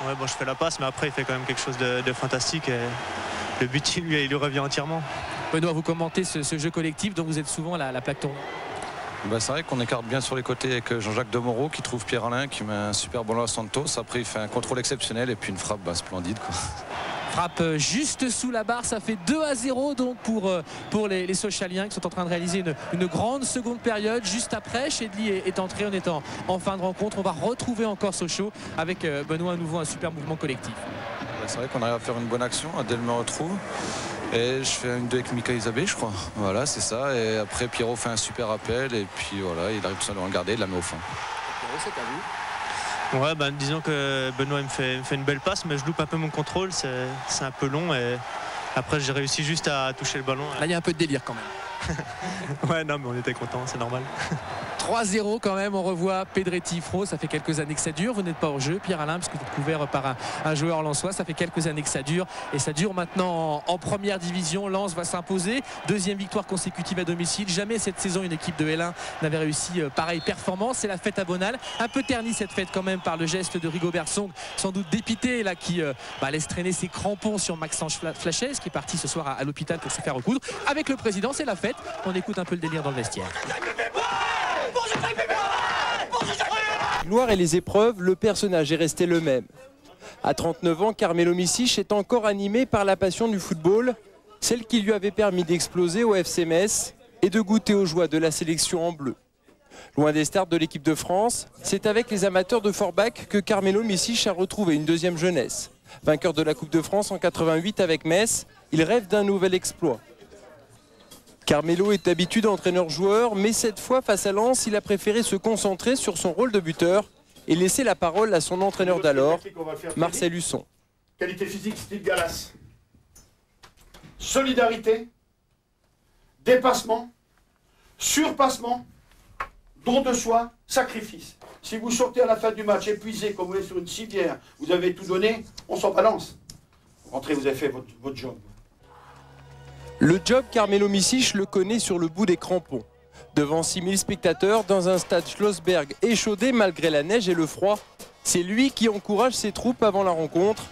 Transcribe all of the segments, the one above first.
Ouais, bon, je fais la passe, mais après il fait quand même quelque chose de fantastique et le but il lui revient entièrement. Benoît, vous commentez ce jeu collectif dont vous êtes souvent la plaque tournante. Bah, c'est vrai qu'on écarte bien sur les côtés avec Jean-Jacques Demoro qui trouve Pierre-Alain, qui met un super ballon à Santos. Après il fait un contrôle exceptionnel et puis une frappe splendide, quoi. Frappe juste sous la barre, ça fait 2-0 donc pour les Sochaliens qui sont en train de réaliser une grande seconde période. Juste après, Chedli est entré, on est en fin de rencontre. On va retrouver encore Sochaux avec Benoît à nouveau un super mouvement collectif. C'est vrai qu'on arrive à faire une bonne action, Adèle me retrouve. Et je fais une 2 avec Mika Isabé, je crois. Voilà, c'est ça. Et après, Pierrot fait un super appel. Et puis voilà, il arrive tout seul à le regarder, il la met au fond. Pierrot, c'est à vous. Ouais, ben, disons que Benoît me fait une belle passe, mais je loupe un peu mon contrôle. C'est un peu long. Et après, j'ai réussi juste à toucher le ballon. Là, il y a un peu de délire quand même. Ouais, non, mais on était contents, c'est normal. 3-0 quand même, on revoit Pedretti, Fro, ça fait quelques années que ça dure. Vous n'êtes pas hors jeu, Pierre-Alain, parce que vous êtes couvert par un joueur lensois. Ça fait quelques années que ça dure. Et ça dure maintenant en première division. Lens va s'imposer. Deuxième victoire consécutive à domicile. Jamais cette saison une équipe de L1 n'avait réussi pareille performance. C'est la fête à Bonal. Un peu ternie cette fête quand même par le geste de Rigobert Song, sans doute dépité, là, qui laisse traîner ses crampons sur Maxence Flachez, qui est parti ce soir à l'hôpital pour se faire recoudre. Avec le président, c'est la fête. On écoute un peu le délire dans le vestiaire. Gloire et les épreuves, le personnage est resté le même. À 39 ans, Carmelo Micic est encore animé par la passion du football, celle qui lui avait permis d'exploser au FC Metz et de goûter aux joies de la sélection en bleu. Loin des stars de l'équipe de France, c'est avec les amateurs de Forbach que Carmelo Micic a retrouvé une deuxième jeunesse. Vainqueur de la Coupe de France en 88 avec Metz, il rêve d'un nouvel exploit. Carmelo est d'habitude entraîneur-joueur, mais cette fois face à Lens, il a préféré se concentrer sur son rôle de buteur et laisser la parole à son entraîneur d'alors, Marcel Husson. Qualité physique, style Galas. Solidarité, dépassement, surpassement, don de soi, sacrifice. Si vous sortez à la fin du match épuisé, comme vous êtes sur une civière, vous avez tout donné, on s'en balance. Rentrez, vous avez fait votre job. Le job, Carmelo Micic le connaît sur le bout des crampons. Devant 6000 spectateurs, dans un stade Schlossberg échaudé malgré la neige et le froid, c'est lui qui encourage ses troupes avant la rencontre.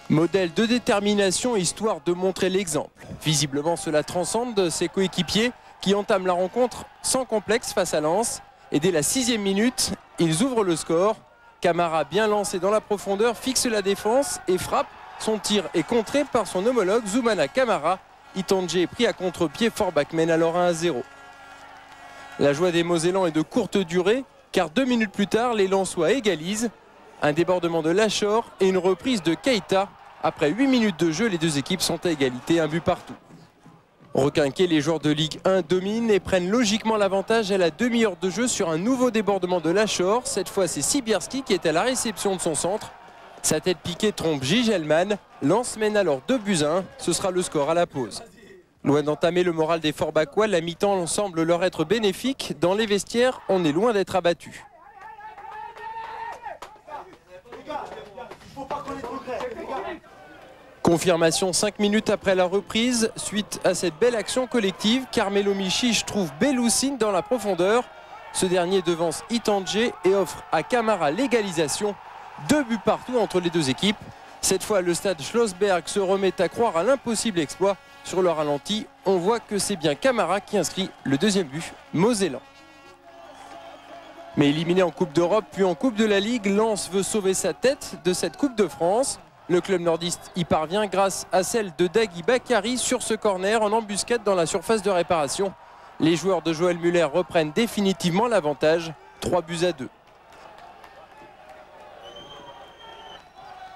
Modèle de détermination, histoire de montrer l'exemple. Visiblement, cela transcende ses coéquipiers qui entament la rencontre sans complexe face à Lens. Et dès la 6e minute, ils ouvrent le score. Camara, bien lancé dans la profondeur, fixe la défense et frappe. Son tir est contré par son homologue Zoumana Camara. Itandje est pris à contre-pied, Forbach mène alors 1-0. La joie des Mosellans est de courte durée, car 2 minutes plus tard, les Lensois égalisent. Un débordement de Lachor et une reprise de Keita. Après 8 minutes de jeu, les deux équipes sont à égalité, un but partout. Requinqués, les joueurs de Ligue 1 dominent et prennent logiquement l'avantage à la demi-heure de jeu sur un nouveau débordement de Lachor. Cette fois, c'est Sibierski qui est à la réception de son centre. Sa tête piquée trompe Gigelman. Lens mène alors 2-1. Ce sera le score à la pause. Loin d'entamer le moral des Forbachois, la mi-temps semble leur être bénéfique. Dans les vestiaires, on est loin d'être abattu. Confirmation 5 minutes après la reprise. Suite à cette belle action collective, Carmelo Micic trouve Beloussine dans la profondeur. Ce dernier devance Itandje et offre à Camara l'égalisation. 2 buts partout entre les deux équipes. Cette fois, le stade Schlossberg se remet à croire à l'impossible exploit. Sur le ralenti, on voit que c'est bien Camara qui inscrit le deuxième but, Mosellan. Mais éliminé en Coupe d'Europe puis en Coupe de la Ligue, Lens veut sauver sa tête de cette Coupe de France. Le club nordiste y parvient grâce à celle de Dagui Bakary sur ce corner en embuscade dans la surface de réparation. Les joueurs de Joël Muller reprennent définitivement l'avantage, 3-2.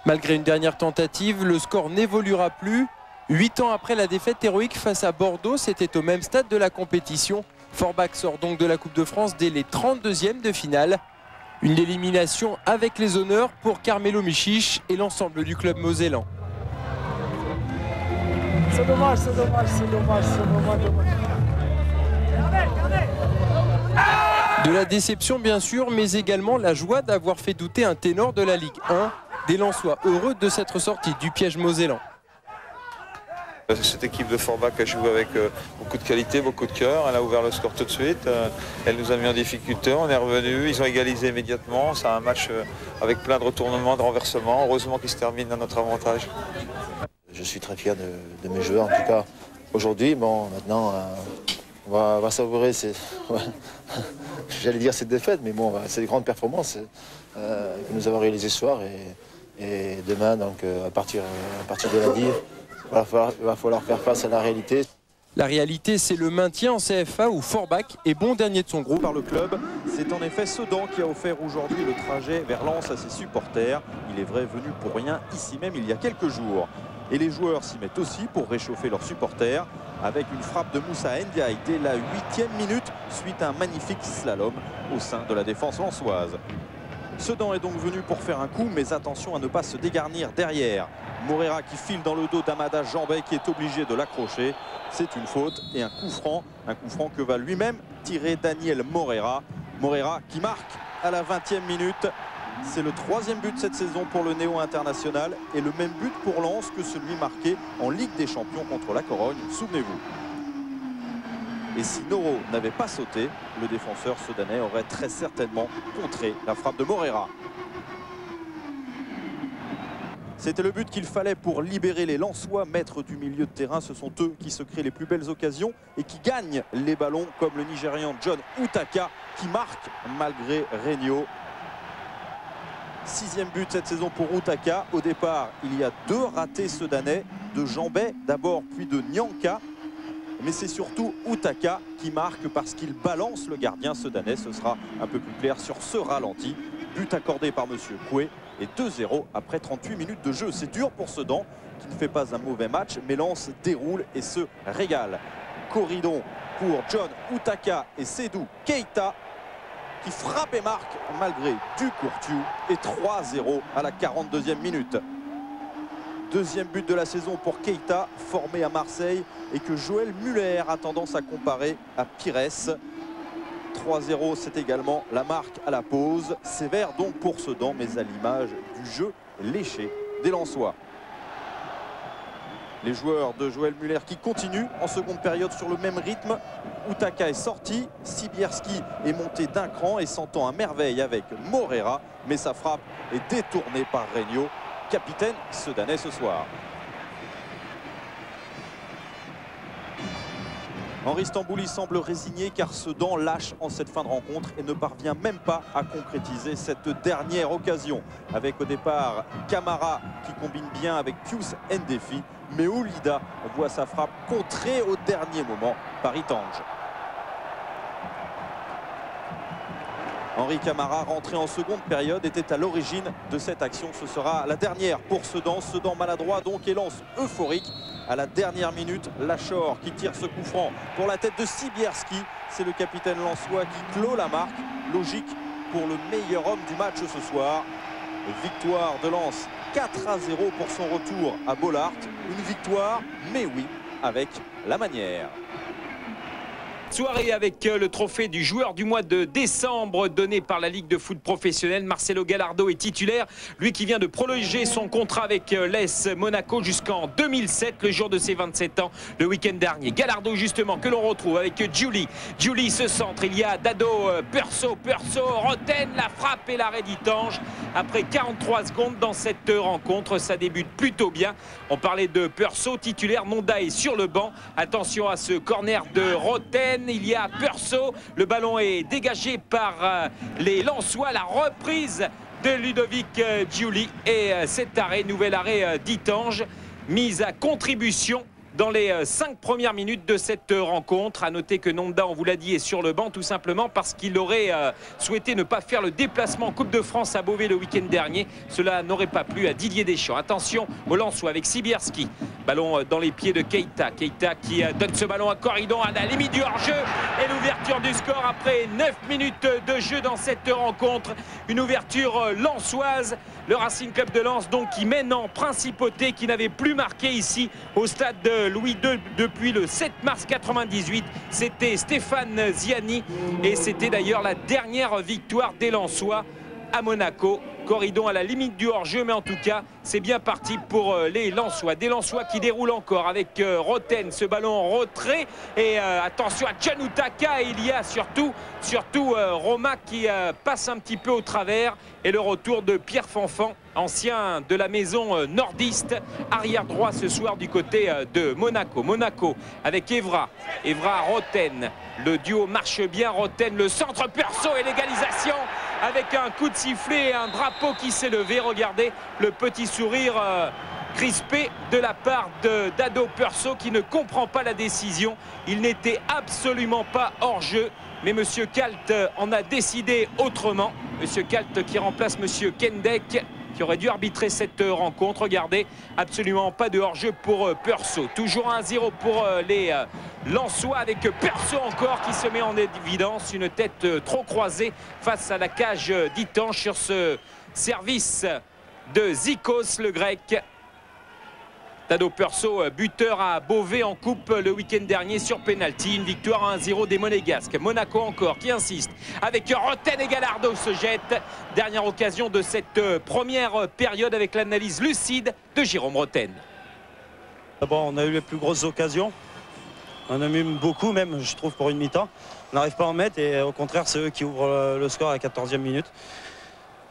Malgré une dernière tentative, le score n'évoluera plus. 8 ans après la défaite héroïque face à Bordeaux, c'était au même stade de la compétition. Forbach sort donc de la Coupe de France dès les 32e de finale. Une élimination avec les honneurs pour Carmelo Micic et l'ensemble du club mosellan. C'est dommage. De la déception bien sûr, mais également la joie d'avoir fait douter un ténor de la Ligue 1. Des Lensois heureux de s'être sortis du piège mosellan. Cette équipe de Forbach a joué avec beaucoup de qualité, beaucoup de cœur. Elle a ouvert le score tout de suite. Elle nous a mis en difficulté. On est revenu. Ils ont égalisé immédiatement. C'est un match avec plein de retournements, de renversements. Heureusement qu'il se termine à notre avantage. Je suis très fier de mes joueurs, en tout cas aujourd'hui. Bon, maintenant, on va savourer j'allais dire cette défaite, mais bon, c'est des grandes performances que nous avons réalisées ce soir. Et demain, donc, à partir de lundi, il va falloir faire face à la réalité. La réalité, c'est le maintien en CFA où Forbach est bon dernier de son groupe. Par le club, c'est en effet Sedan qui a offert aujourd'hui le trajet vers Lens à ses supporters. Il est vrai venu pour rien ici même il y a quelques jours. Et les joueurs s'y mettent aussi pour réchauffer leurs supporters avec une frappe de Moussa Ndiaye dès la 8e minute suite à un magnifique slalom au sein de la défense lensoise. Sedan est donc venu pour faire un coup, mais attention à ne pas se dégarnir derrière. Morera qui file dans le dos d'Amada Jambet qui est obligé de l'accrocher. C'est une faute et un coup franc que va lui-même tirer Daniel Morera. Morera qui marque à la 20e minute. C'est le 3e but de cette saison pour le néo-international et le même but pour Lens que celui marqué en Ligue des Champions contre la Corogne, souvenez-vous. Et si Noro n'avait pas sauté, le défenseur sudanais aurait très certainement contré la frappe de Morera. C'était le but qu'il fallait pour libérer les Lensois, maîtres du milieu de terrain. Ce sont eux qui se créent les plus belles occasions et qui gagnent les ballons, comme le Nigérian John Utaka qui marque malgré Regno. 6e but cette saison pour Utaka. Au départ, il y a 2 ratés sudanais, de Jambet d'abord, puis de Nyanka. Mais c'est surtout Utaka qui marque parce qu'il balance le gardien sudanais. Ce sera un peu plus clair sur ce ralenti. But accordé par Monsieur Koué et 2-0 après 38 minutes de jeu. C'est dur pour Sedan qui ne fait pas un mauvais match, mais Lens déroule et se régale. Corridon pour John Utaka et Seydou Keita qui frappe et marque malgré du Courtiou et 3-0 à la 42e minute. 2e but de la saison pour Keita, formé à Marseille et que Joël Muller a tendance à comparer à Pires. 3-0, c'est également la marque à la pause. Sévère donc pour Sedan, mais à l'image du jeu léché des Lensois. Les joueurs de Joël Muller qui continuent en seconde période sur le même rythme. Utaka est sorti, Sibierski est monté d'un cran et s'entend à merveille avec Morera, mais sa frappe est détournée par Regno, capitaine sudanais ce soir. Henri Stambouli semble résigné car Sedan lâche en cette fin de rencontre et ne parvient même pas à concrétiser cette dernière occasion. Avec au départ Camara qui combine bien avec Pius Ndefi, mais Oulida voit sa frappe contrée au dernier moment par Itange. Henri Camara, rentré en seconde période, était à l'origine de cette action. Ce sera la dernière pour Sedan. Sedan maladroit donc et Lens euphorique. À la dernière minute, Lachor qui tire ce coup franc pour la tête de Sibierski. C'est le capitaine lensois qui clôt la marque. Logique pour le meilleur homme du match ce soir. Victoire de Lens 4-0 pour son retour à Bollaert. Une victoire, mais oui, avec la manière. Soirée avec le trophée du joueur du mois de décembre donné par la Ligue de foot professionnelle. Marcelo Gallardo est titulaire, lui qui vient de prolonger son contrat avec l'AS Monaco jusqu'en 2007, le jour de ses 27 ans, le week-end dernier. Gallardo justement que l'on retrouve avec Giuli. Giuli se centre, il y a Dado, Perso, Roten, la frappe et l'arrêt d'Itange. Après 43 secondes dans cette rencontre, ça débute plutôt bien. On parlait de Perso, titulaire, Nonda est sur le banc. Attention à ce corner de Roten. Il y a Perso, le ballon est dégagé par les Lensois, la reprise de Ludovic Giuli et cet arrêt, nouvel arrêt d'Itange, mise à contribution dans les 5 premières minutes de cette rencontre. À noter que Nonda, on vous l'a dit, est sur le banc tout simplement parce qu'il aurait souhaité ne pas faire le déplacement en Coupe de France à Beauvais le week-end dernier. Cela n'aurait pas plu à Didier Deschamps. Attention au Lensois avec Sibierski. Ballon dans les pieds de Keita. Keita qui donne ce ballon à Corridon à la limite du hors-jeu. Et l'ouverture du score après 9 minutes de jeu dans cette rencontre. Une ouverture lensoise. Le Racing Club de Lens donc qui mène en principauté, qui n'avait plus marqué ici au stade de Louis II depuis le 7 mars 98. C'était Stéphane Ziani et c'était d'ailleurs la dernière victoire des Lensois à Monaco Corridon à la limite du hors-jeu, mais en tout cas, c'est bien parti pour les Lensois. Des Lensois qui déroulent encore avec Roten, ce ballon en retrait. Et attention à Janutaka, et il y a surtout Roma qui passe un petit peu au travers. Et le retour de Pierre Fanfan, ancien de la maison nordiste, arrière droit ce soir du côté de Monaco. Monaco avec Evra, Roten, le duo marche bien. Roten, le centre, Perso et l'égalisation avec un coup de sifflet et un drapeau qui s'est levé. Regardez le petit sourire crispé de la part d'Ado Perso qui ne comprend pas la décision. Il n'était absolument pas hors jeu, mais Monsieur Kalt en a décidé autrement. Monsieur Kalt qui remplace Monsieur Kendek, qui aurait dû arbitrer cette rencontre. Regardez, absolument pas de hors-jeu pour Perso. Toujours 1-0 pour les Lensois, avec Perso encore qui se met en évidence. Une tête trop croisée face à la cage d'Itange sur ce service de Zikos, le grec. Tado Perso, buteur à Beauvais en coupe le week-end dernier sur penalty. Une victoire 1-0 des Monégasques. Monaco encore qui insiste avec Roten, et Gallardo se jette. Dernière occasion de cette première période avec l'analyse lucide de Jérôme Roten. Bon, on a eu les plus grosses occasions. On en a mis beaucoup même, je trouve, pour une mi-temps. On n'arrive pas à en mettre et au contraire, c'est eux qui ouvrent le score à la 14e minute.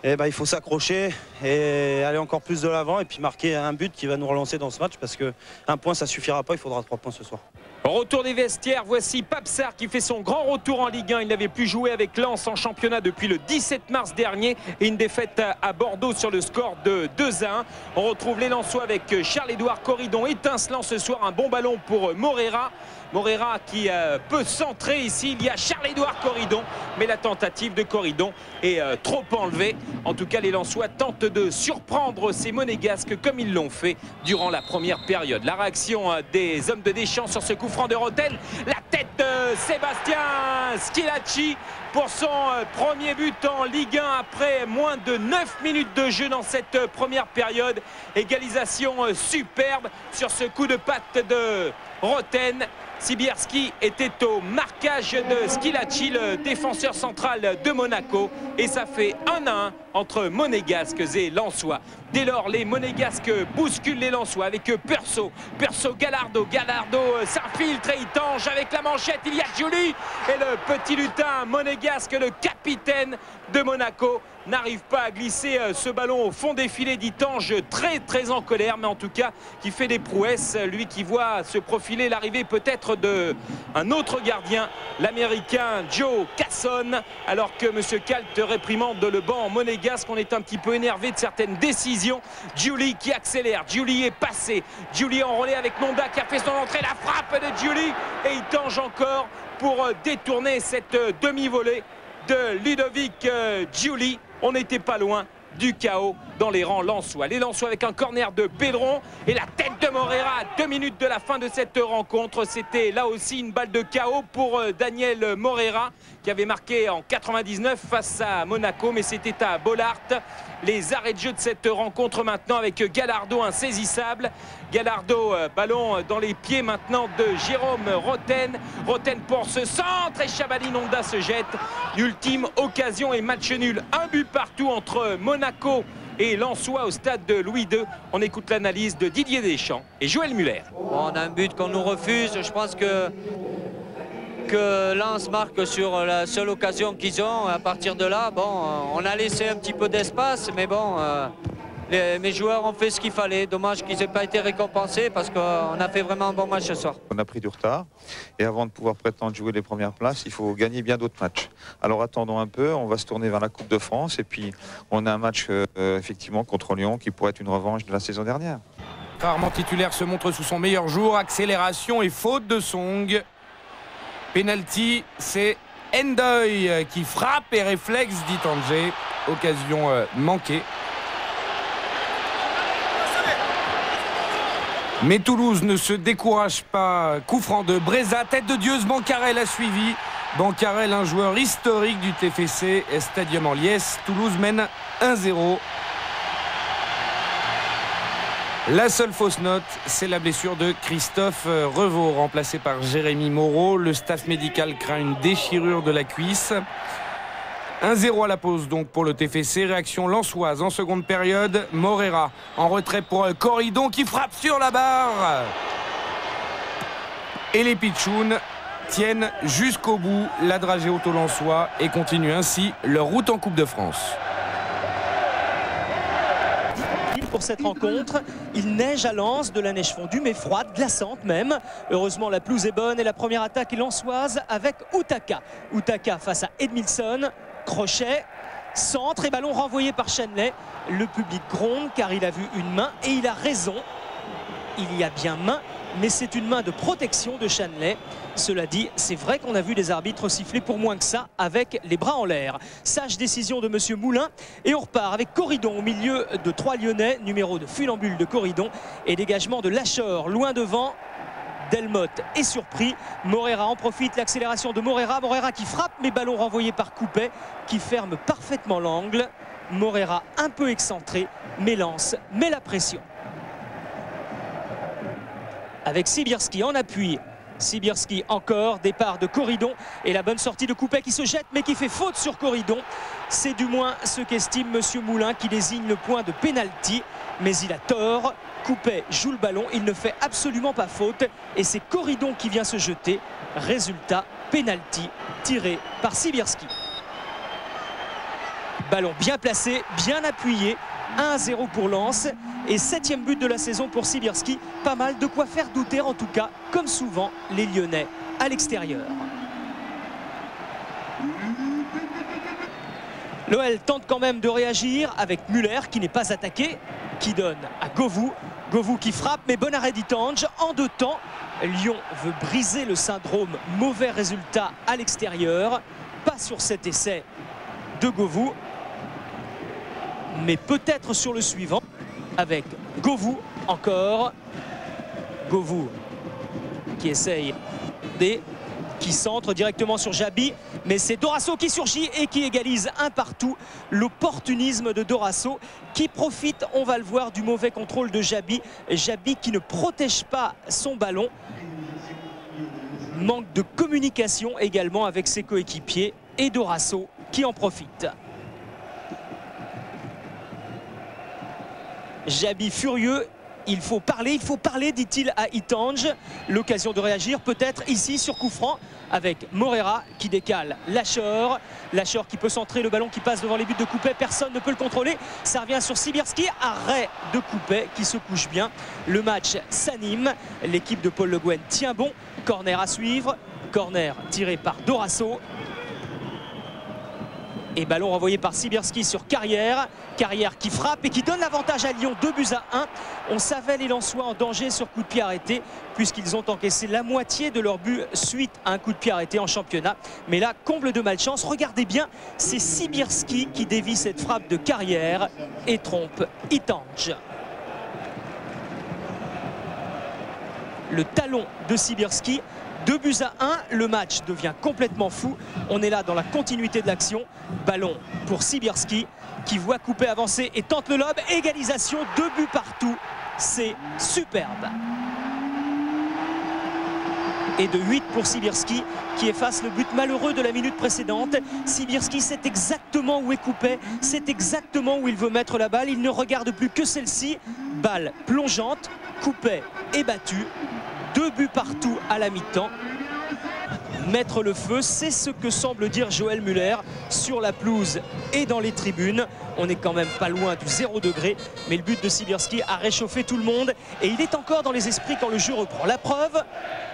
Et il faut s'accrocher et aller encore plus de l'avant et puis marquer un but qui va nous relancer dans ce match, parce qu'un point ça suffira pas, il faudra 3 points ce soir. Retour des vestiaires, voici Papsar qui fait son grand retour en Ligue 1. Il n'avait plus joué avec Lens en championnat depuis le 17 mars dernier et une défaite à Bordeaux sur le score de 2-1. On retrouve les Lensois avec Charles-Édouard Corridon étincelant ce soir. Un bon ballon pour Morera. Morera qui peut centrer ici. Il y a Charles-Édouard Corridon, mais la tentative de Corridon est trop enlevée. En tout cas, les Lensois tentent de surprendre ces Monégasques comme ils l'ont fait durant la première période. La réaction des hommes de Deschamps sur ce coup franc de Roten. La tête de Sébastien Schillaci pour son premier but en Ligue 1 après moins de 9 minutes de jeu dans cette première période. Égalisation superbe sur ce coup de patte de Roten. Sibierski était au marquage de Schillaci, le défenseur central de Monaco. Et ça fait 1-1 entre Monégasques et Lensois. Dès lors, les Monégasques bousculent les Lensois avec Perso. Gallardo s'infiltre et il tange avec la manchette. Il y a Giuli et le petit lutin monégasque, le capitaine de Monaco, n'arrive pas à glisser ce ballon au fond des filets d'Itange, très en colère, mais en tout cas qui fait des prouesses, lui qui voit se profiler l'arrivée peut-être d'un autre gardien, l'américain Joe Casson, alors que M. Kalt réprimande le banc monégasque. On est un petit peu énervé de certaines décisions. Giuli qui accélère, Giuli est passé, Giuli enrôlé avec Nonda qui a fait son entrée, la frappe de Giuli et Itange encore pour détourner cette demi-volée de Ludovic Giuli. On n'était pas loin du chaos dans les rangs lensois. Les Lensois avec un corner de Pedron et la tête de Morera à 2 minutes de la fin de cette rencontre. C'était là aussi une balle de chaos pour Daniel Morera qui avait marqué en 99 face à Monaco, mais c'était à Bollard. Les arrêts de jeu de cette rencontre maintenant avec Gallardo insaisissable. Gallardo, ballon dans les pieds maintenant de Jérôme Roten. Roten pour ce centre et Chabani Nonda se jette. Ultime occasion et match nul. Un but partout entre Monaco et Lensois au stade de Louis II. On écoute l'analyse de Didier Deschamps et Joël Muller. On a un but qu'on nous refuse. Je pense que Lens marque sur la seule occasion qu'ils ont. À partir de là, bon, on a laissé un petit peu d'espace, mais bon, mes joueurs ont fait ce qu'il fallait. Dommage qu'ils n'aient pas été récompensés parce qu'on a fait vraiment un bon match ce soir. On a pris du retard et avant de pouvoir prétendre jouer les premières places, il faut gagner bien d'autres matchs. Alors attendons un peu, on va se tourner vers la Coupe de France et puis on a un match effectivement contre Lyon qui pourrait être une revanche de la saison dernière. Rarement titulaire se montre sous son meilleur jour. Accélération et faute de Song. Penalty, c'est Endoy qui frappe et réflexe d'Itange. Occasion manquée. Mais Toulouse ne se décourage pas. Coup franc de Breza, tête de Dieuse, Bancarel a suivi. Bancarel, un joueur historique du TFC Stadium en liesse. Toulouse mène 1-0. La seule fausse note, c'est la blessure de Christophe Revaux, remplacé par Jérémy Moreau. Le staff médical craint une déchirure de la cuisse. 1-0 à la pause donc pour le TFC. Réaction lensoise en seconde période. Morera en retrait pour Corridon qui frappe sur la barre. Et les Pitchouns tiennent jusqu'au bout la dragée auto-lensois et continuent ainsi leur route en Coupe de France. Pour cette rencontre, il neige à Lens, de la neige fondue mais froide, glaçante même. Heureusement la pelouse est bonne et la première attaque est lensoise avec Utaka. Utaka face à Edmilson, crochet, centre et ballon renvoyé par Shanley. Le public gronde car il a vu une main et il a raison. Il y a bien main, mais c'est une main de protection de Shanley. Cela dit, c'est vrai qu'on a vu des arbitres siffler pour moins que ça avec les bras en l'air. Sage décision de Monsieur Moulin et on repart avec Corridon au milieu de 3 Lyonnais, numéro de funambule de Corridon et dégagement de Lachor loin devant. Delmotte est surpris, Morera en profite, l'accélération de Morera, Morera qui frappe mais ballon renvoyé par Coupet qui ferme parfaitement l'angle. Morera un peu excentré mais lance, met la pression. Avec Sibierski en appui. Sibierski encore, départ de Corridon et la bonne sortie de Coupet qui se jette mais qui fait faute sur Corridon. C'est du moins ce qu'estime Monsieur Moulin qui désigne le point de pénalty. Mais il a tort, Coupet joue le ballon, il ne fait absolument pas faute et c'est Corridon qui vient se jeter. Résultat, pénalty tiré par Sibierski. Ballon bien placé, bien appuyé. 1-0 pour Lens et 7e but de la saison pour Sibierski. Pas mal de quoi faire douter en tout cas, comme souvent les Lyonnais à l'extérieur. L'OL tente quand même de réagir avec Muller qui n'est pas attaqué, qui donne à Govou. Govou qui frappe mais bon arrêt d'Itange en 2 temps. Lyon veut briser le syndrome mauvais résultat à l'extérieur. Pas sur cet essai de Govou, mais peut-être sur le suivant avec Govou encore. Govou qui essaye qui centre directement sur Jabi, mais c'est Dorasso qui surgit et qui égalise 1 partout. L'opportunisme de Dorasso qui profite, on va le voir, du mauvais contrôle de Jabi. Jabi qui ne protège pas son ballon. Manque de communication également avec ses coéquipiers et Dorasso qui en profite. Jabi furieux, il faut parler, dit-il à Itange. L'occasion de réagir peut-être ici sur coup franc avec Morera qui décale Lachor. Lachor qui peut centrer, le ballon qui passe devant les buts de Coupet, personne ne peut le contrôler. Ça revient sur Sibierski, arrêt de Coupet qui se couche bien. Le match s'anime, l'équipe de Paul Le Guen tient bon. Corner à suivre, corner tiré par Dorasso. Et ballon renvoyé par Sibierski sur Carrière. Carrière qui frappe et qui donne l'avantage à Lyon, 2-1. On savait les Lensois en danger sur coup de pied arrêté puisqu'ils ont encaissé la moitié de leur but suite à un coup de pied arrêté en championnat. Mais là, comble de malchance, regardez bien, c'est Sibierski qui dévie cette frappe de Carrière et trompe Itange. Le talon de Sibierski. 2-1, le match devient complètement fou. On est là dans la continuité de l'action. Ballon pour Sibierski qui voit Coupet avancer et tente le lob. Égalisation, 2 buts partout. C'est superbe. Et de 8 pour Sibierski qui efface le but malheureux de la minute précédente. Sibierski sait exactement où est Coupet, sait exactement où il veut mettre la balle. Il ne regarde plus que celle-ci. Balle plongeante, Coupet est battu. 2 buts partout à la mi-temps. Mettre le feu, c'est ce que semble dire Joël Muller sur la pelouse et dans les tribunes. On n'est quand même pas loin du 0 degré, mais le but de Sibierski a réchauffé tout le monde et il est encore dans les esprits quand le jeu reprend. La preuve,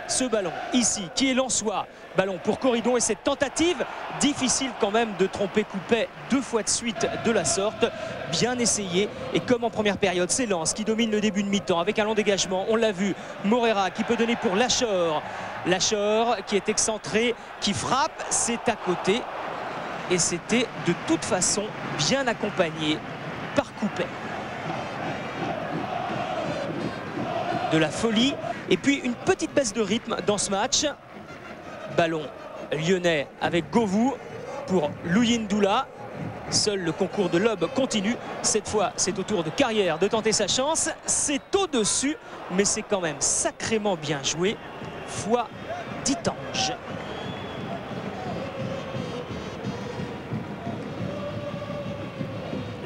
ce ballon ici qui est lensois. Ballon pour Corridon et cette tentative, difficile quand même de tromper Coupet 2 fois de suite de la sorte. Bien essayé et comme en première période, c'est Lens qui domine le début de mi-temps avec un long dégagement. On l'a vu, Morera qui peut donner pour Lachor. Lachor qui est excentré, qui frappe, c'est à côté. Et c'était de toute façon bien accompagné par Coupet. De la folie et puis une petite baisse de rythme dans ce match. Ballon lyonnais avec Govou pour Louyendoula. Seul le concours de lob continue. Cette fois, c'est au tour de Carrière de tenter sa chance. C'est au-dessus, mais c'est quand même sacrément bien joué. Foi d'Itange.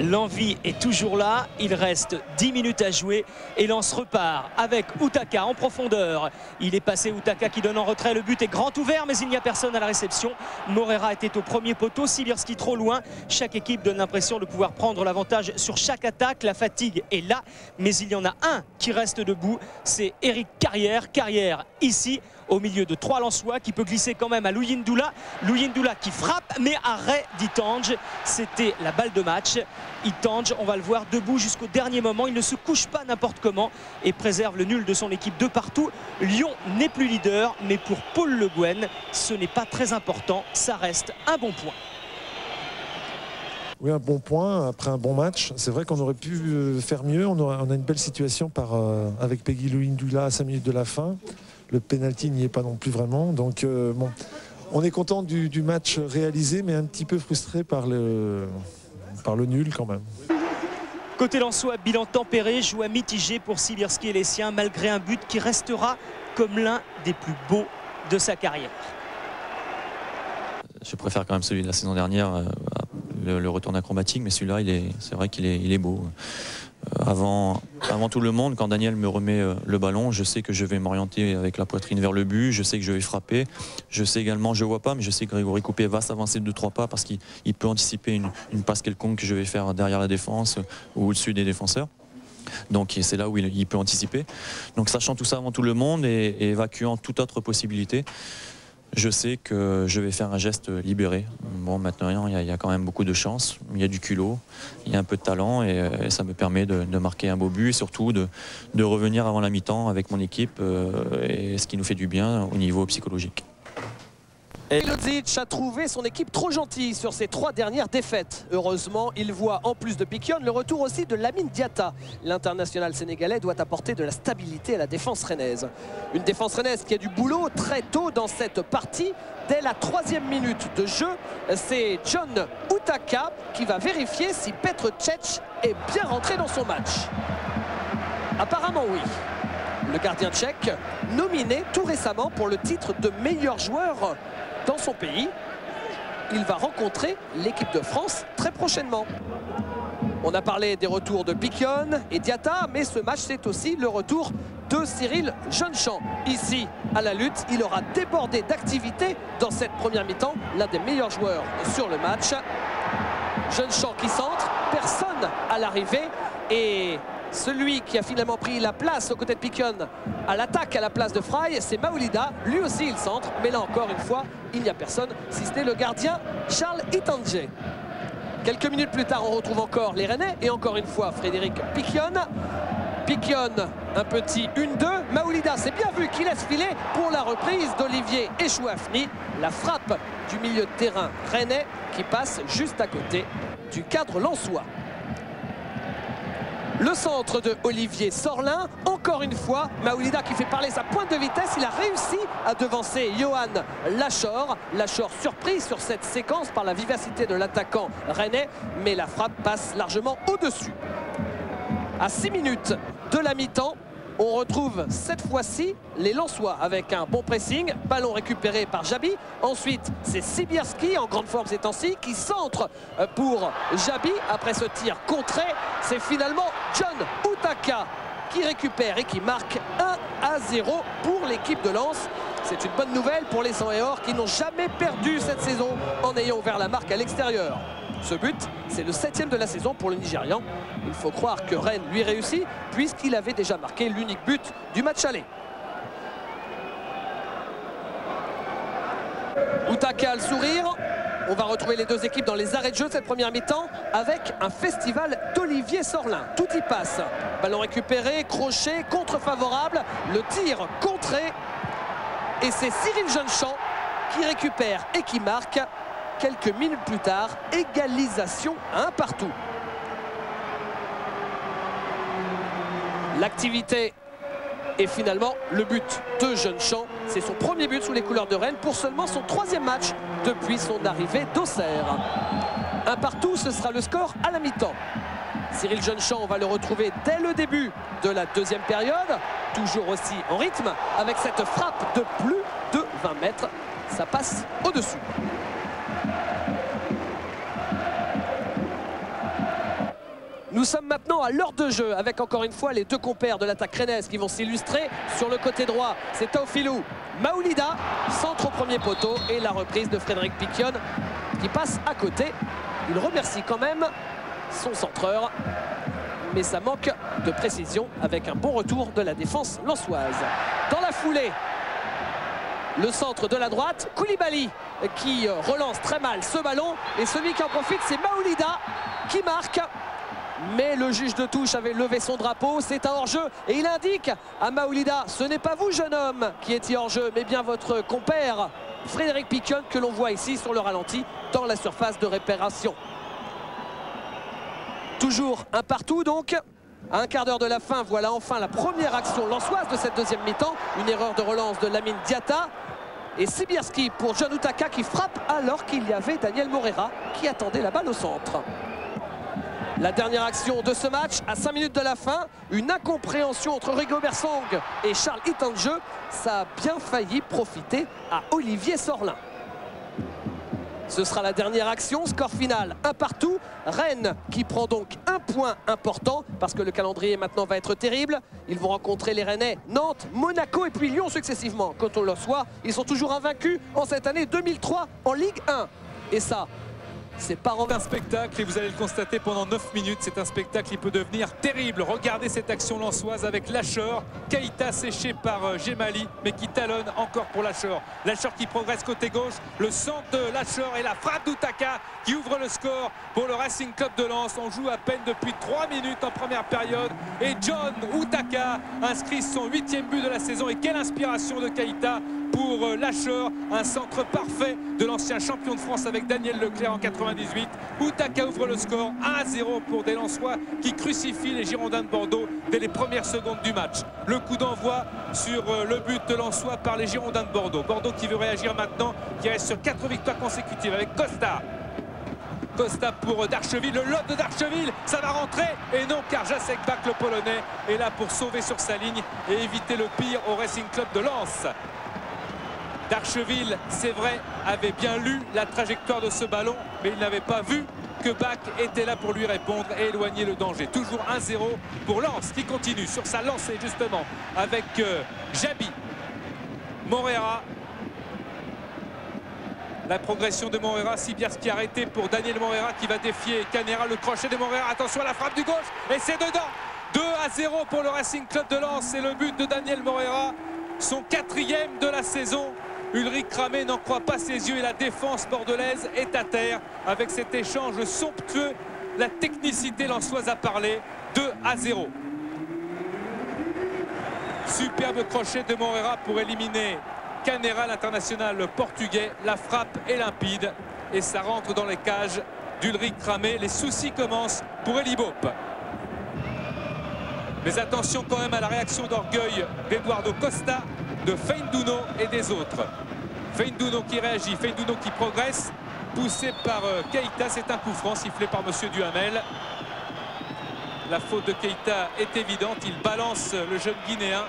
L'envie est toujours là, il reste 10 minutes à jouer et Lens repart avec Utaka en profondeur. Il est passé, Utaka qui donne en retrait, le but est grand ouvert mais il n'y a personne à la réception. Morera était au premier poteau, Sibierski trop loin. Chaque équipe donne l'impression de pouvoir prendre l'avantage sur chaque attaque. La fatigue est là, mais il y en a un qui reste debout, c'est Eric Carrière. Carrière ici, au milieu de 3 Lensois, qui peut glisser quand même à Luyindula. Luyindula qui frappe, mais arrêt d'Itange. C'était la balle de match. Itange, on va le voir debout jusqu'au dernier moment. Il ne se couche pas n'importe comment et préserve le nul de son équipe de partout. Lyon n'est plus leader, mais pour Paul Le Guen, ce n'est pas très important. Ça reste un bon point. Oui, un bon point après un bon match. C'est vrai qu'on aurait pu faire mieux. On a une belle situation avec Peggy Luyindula à 5 minutes de la fin. Le pénalty n'y est pas non plus vraiment. Donc bon, on est content du match réalisé, mais un petit peu frustré par le nul quand même. Côté lensois, bilan tempéré, joie mitigée pour Sibierski et les siens, malgré un but qui restera comme l'un des plus beaux de sa carrière. Je préfère quand même celui de la saison dernière, le retour acrobatique, mais celui-là, c'est vrai qu'il est beau. Avant tout le monde, quand Daniel me remet le ballon, je sais que je vais m'orienter avec la poitrine vers le but, je sais que je vais frapper, je sais également, je vois pas, mais je sais que Grégory Coupé va s'avancer de 2-3 pas parce qu'il peut anticiper une passe quelconque que je vais faire derrière la défense ou au-dessus des défenseurs. Donc c'est là où il peut anticiper. Donc sachant tout ça avant tout le monde et évacuant toute autre possibilité, je sais que je vais faire un geste libéré. Bon, maintenant, il y a quand même beaucoup de chance. Il y a du culot, il y a un peu de talent et ça me permet de marquer un beau but et surtout de revenir avant la mi-temps avec mon équipe et ce qui nous fait du bien au niveau psychologique. Milodzic a trouvé son équipe trop gentille sur ses 3 dernières défaites. Heureusement, il voit en plus de Piquion le retour aussi de Lamine Diatta. L'international sénégalais doit apporter de la stabilité à la défense rennaise. Une défense rennaise qui a du boulot très tôt dans cette partie. Dès la 3e minute de jeu, c'est John Utaka qui va vérifier si Petr Cech est bien rentré dans son match. Apparemment oui. Le gardien tchèque, nominé tout récemment pour le titre de meilleur joueur dans son pays. Il va rencontrer l'équipe de France très prochainement. On a parlé des retours de Piquion et Diatta, mais ce match c'est aussi le retour de Cyril Jeunechamp. Ici, à la lutte, il aura débordé d'activité dans cette première mi-temps, l'un des meilleurs joueurs sur le match. Jeunechamp qui centre, personne à l'arrivée et celui qui a finalement pris la place aux côtés de Piquion à l'attaque à la place de Fry, c'est Maoulida. Lui aussi il centre, mais là encore une fois, il n'y a personne, si ce n'est le gardien Charles Itange. Quelques minutes plus tard, on retrouve encore les Rennais et encore une fois Frédéric Piquion. Piquion, un petit 1-2. Maoulida, c'est bien vu qu'il laisse filer pour la reprise d'Olivier Echouafni. La frappe du milieu de terrain rennais qui passe juste à côté du cadre lensois. Le centre de Olivier Sorlin, encore une fois, Maoulida qui fait parler sa pointe de vitesse, il a réussi à devancer Johan Lachor. Lachor surpris sur cette séquence par la vivacité de l'attaquant rennais, mais la frappe passe largement au-dessus. À 6 minutes de la mi-temps, on retrouve cette fois-ci les Lensois avec un bon pressing, ballon récupéré par Jabi. Ensuite, c'est Sibierski en grande forme ces temps-ci qui centre pour Jabi. Après ce tir contré, c'est finalement John Utaka qui récupère et qui marque 1-0 pour l'équipe de Lens. C'est une bonne nouvelle pour les 100 et or qui n'ont jamais perdu cette saison en ayant ouvert la marque à l'extérieur. Ce but, c'est le 7e de la saison pour le Nigérian. Il faut croire que Rennes lui réussit puisqu'il avait déjà marqué l'unique but du match aller. Utaka a le sourire. On va retrouver les deux équipes dans les arrêts de jeu de cette première mi-temps avec un festival d'Olivier Sorlin. Tout y passe. Ballon récupéré, crochet, contre favorable. Le tir contré. Et c'est Cyril Jeunechamp qui récupère et qui marque. Quelques minutes plus tard, égalisation à 1 partout. L'activité et finalement le but de Jeunechamp. C'est son premier but sous les couleurs de Rennes pour seulement son 3e match depuis son arrivée d'Auxerre. 1 partout, ce sera le score à la mi-temps. Cyril Jeunechamp, on va le retrouver dès le début de la 2e période. Toujours aussi en rythme avec cette frappe de plus de 20 mètres. Ça passe au-dessus. Nous sommes maintenant à l'heure de jeu avec encore une fois les deux compères de l'attaque rennaise qui vont s'illustrer. Sur le côté droit, c'est Taofilou Maoulida, centre au premier poteau et la reprise de Frédéric Piquion qui passe à côté. Il remercie quand même son centreur, mais ça manque de précision avec un bon retour de la défense lensoise. Dans la foulée, le centre de la droite, Koulibaly qui relance très mal ce ballon et celui qui en profite c'est Maoulida qui marque. Mais le juge de touche avait levé son drapeau, c'est un hors-jeu et il indique à Maoulida, ce n'est pas vous jeune homme qui étiez hors-jeu, mais bien votre compère Frédéric Piquion que l'on voit ici sur le ralenti dans la surface de réparation. Toujours un partout donc. À un quart d'heure de la fin, voilà enfin la première action lensoise de cette deuxième mi-temps. Une erreur de relance de Lamine Diatta. Et Sibierski pour John Utaka qui frappe alors qu'il y avait Daniel Moreira qui attendait la balle au centre. La dernière action de ce match, à 5 minutes de la fin, une incompréhension entre Rigobert Song et Charles Itange. Ça a bien failli profiter à Olivier Sorlin. Ce sera la dernière action, score final un partout. Rennes qui prend donc un point important parce que le calendrier maintenant va être terrible. Ils vont rencontrer les Rennais, Nantes, Monaco et puis Lyon successivement. Quand on le soit, ils sont toujours invaincus en cette année 2003 en Ligue 1. Et ça, c'est pas un spectacle et vous allez le constater pendant 9 minutes. C'est un spectacle qui peut devenir terrible. Regardez cette action lensoise avec Lacheur. Keïta séché par Gemali mais qui talonne encore pour Lacheur. Lacheur qui progresse côté gauche. Le centre de Lacheur et la frappe d'Utaka qui ouvre le score pour le Racing Club de Lens. On joue à peine depuis 3 minutes en première période. Et John Utaka inscrit son 8e but de la saison. Et quelle inspiration de Keïta pour Lacheur. Un centre parfait de l'ancien champion de France avec Daniel Leclerc en 98. Utaka ouvre le score 1-0 pour des Lensois qui crucifient les Girondins de Bordeaux dès les premières secondes du match. Le coup d'envoi sur le but de Lensois par les Girondins de Bordeaux. Bordeaux qui veut réagir maintenant, qui reste sur 4 victoires consécutives avec Costa. Costa pour Darcheville, le lot de Darcheville, ça va rentrer et non car Jacek Bak le Polonais est là pour sauver sur sa ligne et éviter le pire au Racing Club de Lens. Darcheville, c'est vrai, avait bien lu la trajectoire de ce ballon, mais il n'avait pas vu que Bak était là pour lui répondre et éloigner le danger. Toujours 1-0 pour Lens qui continue sur sa lancée justement avec Jabi. Moreira. La progression de Moreira, Sibierski arrêté pour Daniel Moreira qui va défier Canera, le crochet de Moreira. Attention à la frappe du gauche et c'est dedans. 2-0 pour le Racing Club de Lens. C'est le but de Daniel Moreira, son 4e de la saison. Ulrich Kramé n'en croit pas ses yeux et la défense bordelaise est à terre avec cet échange somptueux. La technicité lensoise a parlé. 2-0. Superbe crochet de Moreira pour éliminer Canera, l'international portugais. La frappe est limpide et ça rentre dans les cages d'Ulrich Kramé. Les soucis commencent pour Eli Boep. Mais attention quand même à la réaction d'orgueil d'Eduardo Costa, de Feindouno et des autres. Feindouno qui réagit, Feindouno qui progresse, poussé par Keïta. C'est un coup franc sifflé par monsieur Duhamel. La faute de Keïta est évidente, il balance le jeune Guinéen.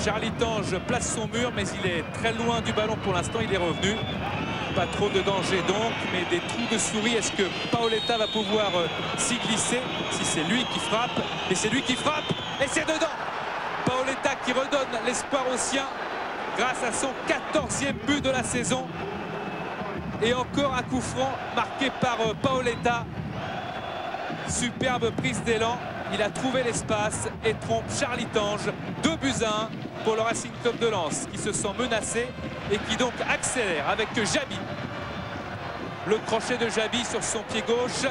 Charlie Tange place son mur, mais il est très loin du ballon pour l'instant, il est revenu. Pas trop de danger donc, mais des trous de souris. Est-ce que Paoletta va pouvoir s'y glisser? Si c'est lui qui frappe, et c'est lui qui frappe, et c'est dedans. Paoletta qui redonne l'espoir aux siens grâce à son 14e but de la saison. Et encore un coup franc marqué par Paoletta. Superbe prise d'élan. Il a trouvé l'espace et trompe Charlie Tange. 2-1 pour le Racing Club de Lens qui se sent menacé et qui donc accélère avec Jabi. Le crochet de Jabi sur son pied gauche.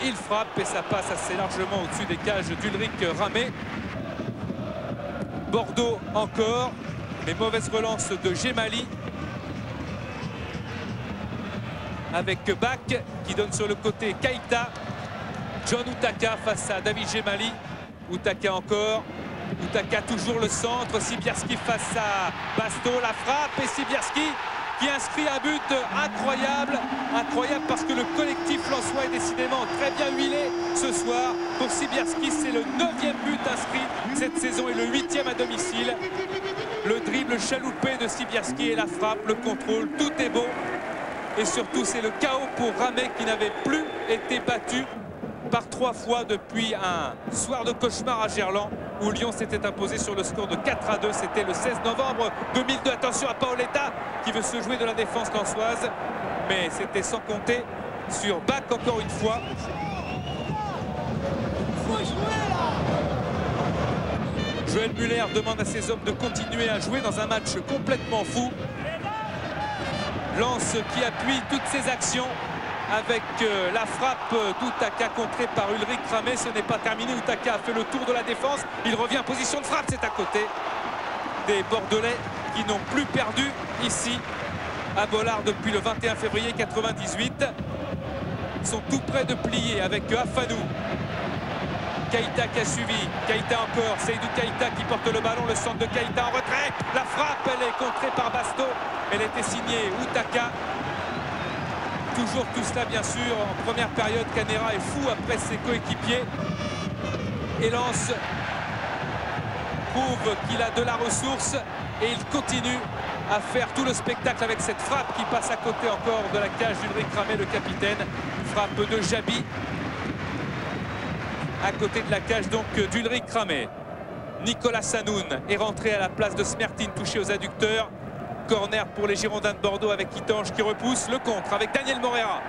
Il frappe et ça passe assez largement au-dessus des cages d'Ulrich Kramé. Bordeaux encore, mais mauvaise relance de Gemali. Avec Bak qui donne sur le côté Keïta. John Utaka face à David Gemali. Utaka encore. Utaka toujours le centre. Sibierski face à Basto. La frappe et Sibierski qui inscrit un but incroyable. Incroyable parce que le collectif lensois est décidément très bien huilé ce soir. Pour Sibierski, c'est le 9e but inscrit cette saison et le 8e à domicile. Le dribble chaloupé de Sibierski et la frappe, le contrôle, tout est beau. Et surtout, c'est le chaos pour Ramey qui n'avait plus été battu par 3 fois depuis un soir de cauchemar à Gerland où Lyon s'était imposé sur le score de 4-2. C'était le 16 novembre 2002. Attention à Paoletta qui veut se jouer de la défense lensoise. Mais c'était sans compter sur Bach encore une fois. Joël Muller demande à ses hommes de continuer à jouer dans un match complètement fou. Lens qui appuie toutes ses actions avec la frappe d'Outaka contrée par Ulrich Ramey. Ce n'est pas terminé. Outaka a fait le tour de la défense. Il revient en position de frappe. C'est à côté des Bordelais qui n'ont plus perdu ici à Bollard depuis le 21 février 98. Ils sont tout près de plier avec Afanou. Keïta qui a suivi. Keïta encore. Seydou Keïta qui porte le ballon. Le centre de Keïta en retrait. La frappe, elle est contrée par Basto. Elle était signée Outaka. Toujours tout cela bien sûr en première période. Canera est fou après ses coéquipiers. Et Lens prouve qu'il a de la ressource et il continue à faire tout le spectacle avec cette frappe qui passe à côté encore de la cage d'Ulrich Ramey, le capitaine. Frappe de Jabi à côté de la cage donc d'Ulrich Ramey. Nicolas Sanoun est rentré à la place de Smertin, touché aux adducteurs. Corner pour les Girondins de Bordeaux avec Kittange qui repousse. Le contre avec Daniel Morera.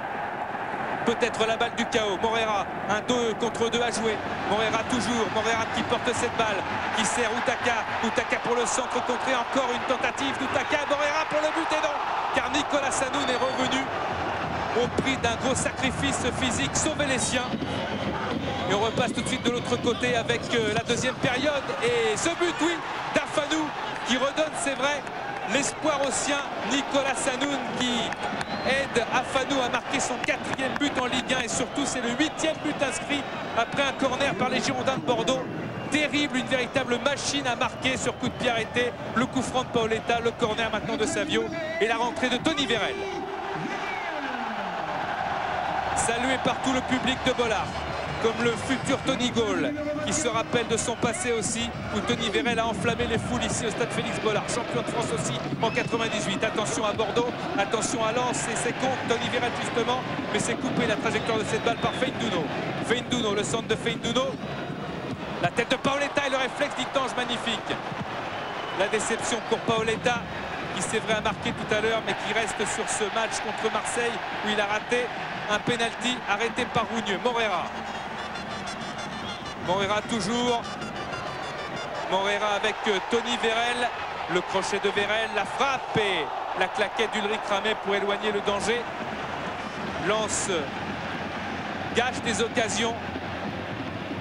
Peut-être la balle du chaos. Morera, un 2 contre 2 à jouer. Morera toujours. Morera qui porte cette balle, qui sert Outaka. Outaka pour le centre contré. Encore une tentative d'Outaka. Morera pour le but et non. Car Nicolas Sanoun est revenu au prix d'un gros sacrifice physique. Sauver les siens. Et on repasse tout de suite de l'autre côté avec la deuxième période. Et ce but, oui, d'Afanou qui redonne, c'est vrai, l'espoir aux siens. Nicolas Sanoun qui aide Afanou à marquer son 4e but en Ligue 1 et surtout c'est le 8e but inscrit après un corner par les Girondins de Bordeaux. Terrible, une véritable machine à marquer sur coup de pied arrêté. Le coup franc de Paoletta, le corner maintenant de Savio et la rentrée de Tony Vérel. Salué par tout le public de Bollard. Comme le futur Tony Gaulle, qui se rappelle de son passé aussi, où Tony Vérel a enflammé les foules ici au stade Félix Bollard, champion de France aussi en 98. Attention à Bordeaux, attention à Lens et c'est contre Tony Vérel justement, mais c'est coupé la trajectoire de cette balle par Feindouno. Feindouno, le centre de Feindouno, la tête de Paoletta et le réflexe d'Ittange magnifique. La déception pour Paoletta, qui c'est vrai a marqué tout à l'heure, mais qui reste sur ce match contre Marseille, où il a raté un penalty arrêté par Rougneux. Morera. Morera toujours. Morera avec Tony Vérel. Le crochet de Vérel, la frappe et la claquette d'Ulrich Ramey pour éloigner le danger. Lens gâche des occasions.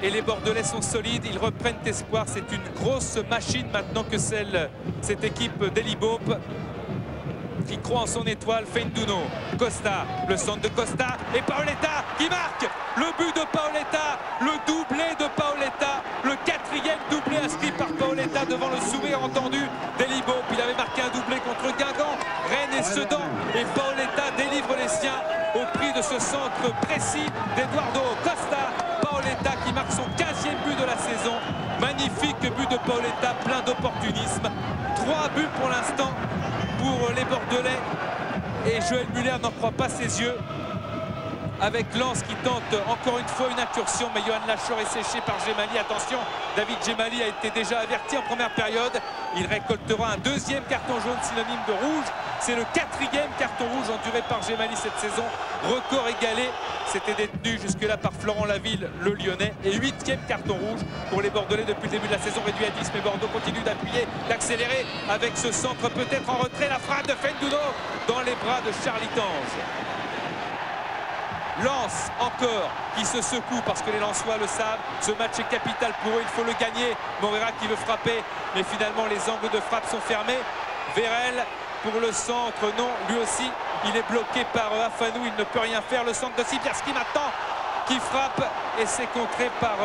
Et les Bordelais sont solides, ils reprennent espoir. C'est une grosse machine maintenant que cette équipe d'Elibope qui croit en son étoile. Feindouno, Costa, le centre de Costa et Paoletta qui marque le but de Paoletta, le doublé de Paoletta, le 4e doublé inscrit par Paoletta devant le sourire entendu d'Elibope. Il avait marqué un doublé contre Guingamp, Rennes et Sedan et Paoletta délivre les siens au prix de ce centre précis d'Eduardo Costa. Paoletta qui marque son 15e but de la saison. Magnifique but de Paoletta, plein d'opportunisme. 3 buts pour l'instant pour les Bordelais. Et Joël Muller n'en croit pas ses yeux. Avec Lens qui tente encore une fois une incursion, mais Johan Lachor est séché par Gemali. Attention, David Gemali a été déjà averti en première période. Il récoltera un 2e carton jaune synonyme de rouge. C'est le 4e carton rouge enduré par Gemali cette saison. Record égalé. C'était détenu jusque-là par Florent Laville, le Lyonnais. Et 8e carton rouge pour les Bordelais depuis le début de la saison, réduit à 10. Mais Bordeaux continue d'appuyer, d'accélérer avec ce centre peut-être en retrait. La frappe de Feindouno dans les bras de Charlie Tange. Lens encore qui se secoue parce que les Lensois le savent. Ce match est capital pour eux, il faut le gagner. Morera qui veut frapper, mais finalement les angles de frappe sont fermés. Vérel pour le centre, non, lui aussi il est bloqué par Afanou, il ne peut rien faire. Le centre de Sibierski maintenant qui frappe et c'est contré par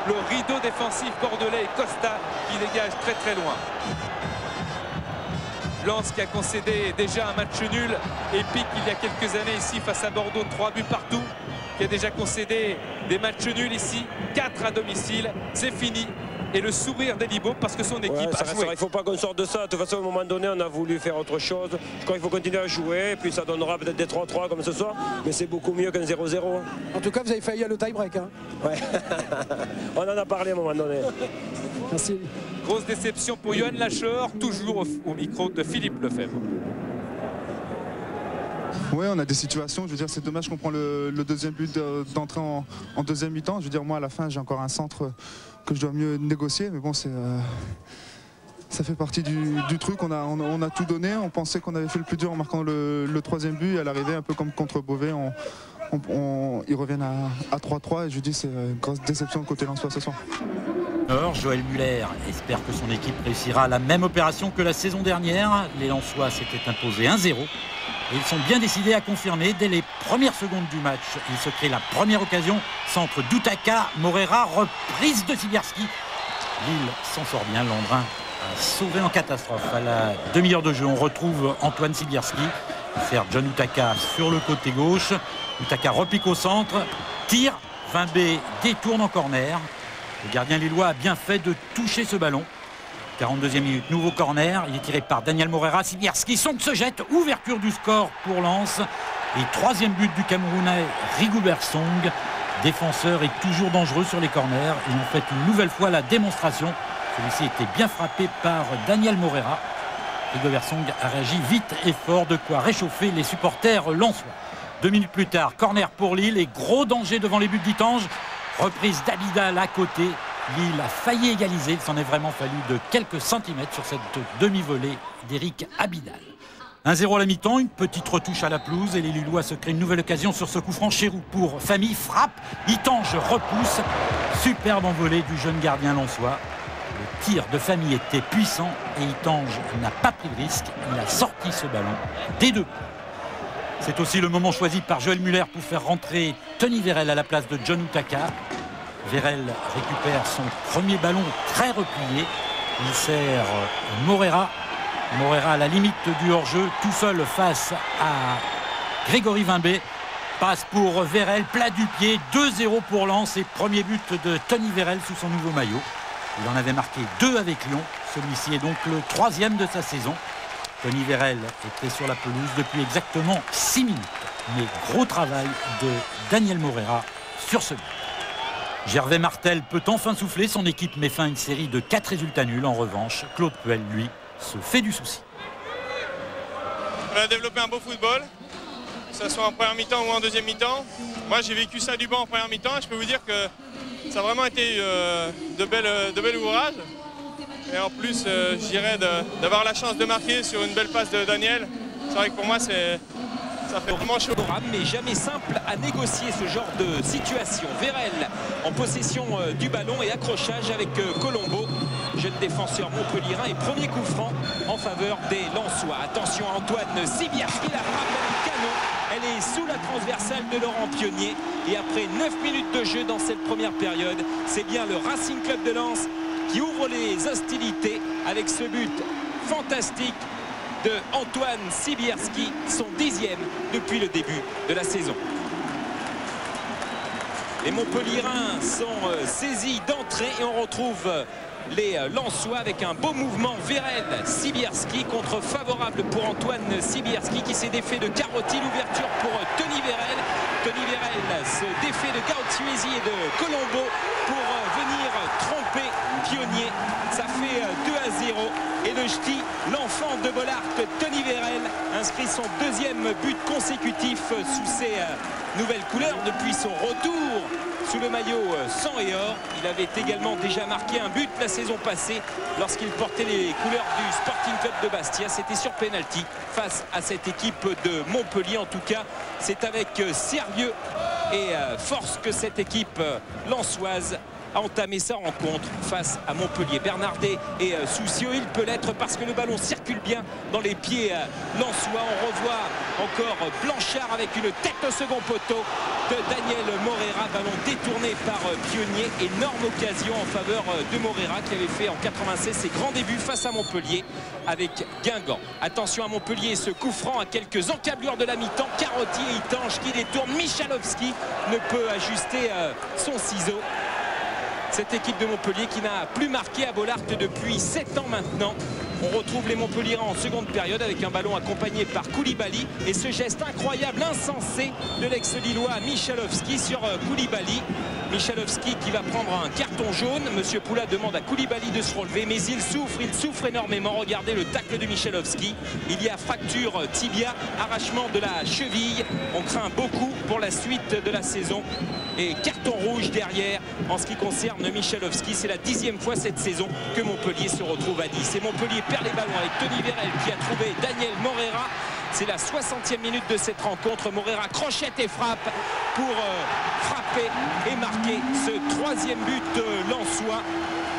le rideau défensif bordelais et Costa qui dégage très très loin. Lens qui a concédé déjà un match nul épique il y a quelques années ici face à Bordeaux, 3 buts partout, qui a déjà concédé des matchs nuls ici, 4 à domicile. C'est fini et le sourire d'Elibo parce que son équipe a joué. Il ne faut pas qu'on sorte de ça. De toute façon, à un moment donné, on a voulu faire autre chose. Je crois qu'il faut continuer à jouer. Et puis ça donnera peut-être des 3-3 comme ce soir. Mais c'est beaucoup mieux qu'un 0-0. En tout cas, vous avez failli à le tie-break. Hein. Ouais. On en a parlé à un moment donné. Merci. Grosse déception pour Johan Lacheur, toujours au micro de Philippe Lefebvre. Oui, on a des situations. Je veux dire, c'est dommage qu'on prend le deuxième but d'entrée en deuxième mi-temps. Je veux dire, moi, à la fin, j'ai encore un centre que je dois mieux négocier. Mais bon, ça fait partie du truc. On a tout donné. On pensait qu'on avait fait le plus dur en marquant le troisième but. Et à l'arrivée, un peu comme contre Beauvais, ils reviennent à 3-3. Et je dis, c'est une grosse déception côté Lensois ce soir. Joël Muller espère que son équipe réussira la même opération que la saison dernière. Les Lensois s'étaient imposés 1-0. Et ils sont bien décidés à confirmer dès les premières secondes du match. Il se crée la première occasion. Centre d'Utaka, Morera, reprise de Sibierski. Lille s'en sort bien. Landrin a sauvé en catastrophe. À la demi-heure de jeu, on retrouve Antoine Sibierski. Faire John Utaka sur le côté gauche. Utaka repique au centre. Tire. Vimbé détourne en corner. Le gardien lillois a bien fait de toucher ce ballon. 42e minute, nouveau corner, il est tiré par Daniel Morera, Sibierski, Song se jette, ouverture du score pour Lens. Et troisième but du Camerounais, Rigobert Song, défenseur et toujours dangereux sur les corners. Ils ont fait une nouvelle fois la démonstration. Celui-ci était bien frappé par Daniel Morera. Rigobert Song a réagi vite et fort, de quoi réchauffer les supporters lensois. 2 minutes plus tard, corner pour Lille et gros danger devant les buts d'Itange. Reprise d'Abidal à côté. Lille a failli égaliser, il s'en est vraiment fallu de quelques centimètres sur cette demi-volée d'Éric Abidal. 1-0 à la mi-temps, une petite retouche à la pelouse et les Lillois se créent une nouvelle occasion sur ce coup franc. Chéroux pour Famille, frappe, Itange repousse. Superbe envolée du jeune gardien lensois. Le tir de Famille était puissant et Itange n'a pas pris de risque. Il a sorti ce ballon des 2 points. C'est aussi le moment choisi par Joël Muller pour faire rentrer Tony Vérel à la place de John Utaka. Vérel récupère son premier ballon très replié. Il sert Morera. Morera à la limite du hors-jeu, tout seul face à Grégory Vimbé. Passe pour Vérel, plat du pied, 2-0 pour Lens et premier but de Tony Vérel sous son nouveau maillot. Il en avait marqué 2 avec Lyon. Celui-ci est donc le 3e de sa saison. Tony Vérel était sur la pelouse depuis exactement 6 minutes. Mais gros travail de Daniel Morera sur ce but. Gervais Martel peut enfin souffler, son équipe met fin à une série de 4 résultats nuls. En revanche, Claude Puel, lui, se fait du souci. On a développé un beau football, que ce soit en première mi-temps ou en deuxième mi-temps. Moi j'ai vécu ça du banc en première mi-temps et je peux vous dire que ça a vraiment été de bel ouvrage. Et en plus, je dirais d'avoir la chance de marquer sur une belle passe de Daniel. C'est vrai que pour moi ça fait vraiment chaud. Mais jamais simple à négocier ce genre de situation. Vérel en possession du ballon et accrochage avec Colombo, jeune défenseur montpellierin, et premier coup franc en faveur des Lensois. Attention à Antoine Sibierski, la frappe canon. Elle est sous la transversale de Laurent Pionnier. Et après 9 minutes de jeu dans cette première période, c'est bien le Racing Club de Lens qui ouvre les hostilités avec ce but fantastique de Antoine Sibierski, son 10e depuis le début de la saison. Les Montpellierins sont saisis d'entrée et on retrouve les Lensois avec un beau mouvement. Vérel, Sibierski, contre favorable pour Antoine Sibierski qui s'est défait de Carotti. L'ouverture pour Tony Vérel. Tony Vérel se défait de Gauthier et de Colombo pour venir tromper Pionnier. Ça fait 2-0 et le ch'ti, l'enfant de Bollard, Tony Vérel, inscrit son 2e but consécutif sous ses nouvelles couleurs depuis son retour sous le maillot sang et or. Il avait également déjà marqué un but la saison passée lorsqu'il portait les couleurs du Sporting Club de Bastia. C'était sur pénalty face à cette équipe de Montpellier. En tout cas, c'est avec sérieux et force que cette équipe lensoise a entamé sa rencontre face à Montpellier. Bernardet est soucieux, il peut l'être parce que le ballon circule bien dans les pieds lensois. On revoit encore Blanchard avec une tête au second poteau de Daniel Morera, ballon détourné par Pionnier. Énorme occasion en faveur de Morera qui avait fait en 96 ses grands débuts face à Montpellier avec Guingamp. Attention à Montpellier, ce coup franc à quelques encablures de la mi-temps. Carotti et Itange qui détournent. Michalowski ne peut ajuster son ciseau. Cette équipe de Montpellier qui n'a plus marqué à Bollaert depuis 7 ans maintenant. On retrouve les Montpellierens en seconde période avec un ballon accompagné par Koulibaly et ce geste incroyable, insensé de l'ex-lillois Michalowski sur Koulibaly. Michalowski qui va prendre un carton jaune. Monsieur Poula demande à Koulibaly de se relever, mais il souffre énormément. Regardez le tacle de Michalowski. Il y a fracture tibia, arrachement de la cheville. On craint beaucoup pour la suite de la saison. Et carton rouge derrière en ce qui concerne Michalowski. C'est la 10e fois cette saison que Montpellier se retrouve à 10. Et Montpellier perd les ballons avec Tony Vérel qui a trouvé Daniel Morera. C'est la 60e minute de cette rencontre. Morera crochette et frappe pour frapper et marquer ce 3e but lensois.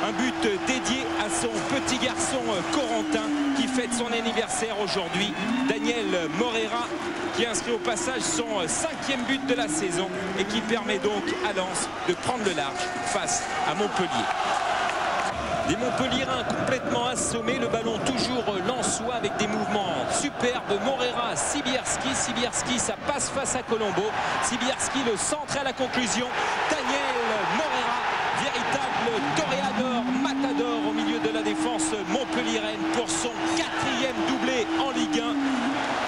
Un but dédié à son petit garçon Corentin qui fête son anniversaire aujourd'hui. Daniel Morera qui inscrit au passage son 5e but de la saison et qui permet donc à Lens de prendre le large face à Montpellier. Des Montpelliérains complètement assommés, le ballon toujours lensois avec des mouvements superbes. Morera, Sibierski, ça passe face à Colombo. Sibierski, le centre à la conclusion. Daniel Morera, véritable toréador, matador au milieu de la défense montpelliéraine pour son 4e doublé en Ligue 1.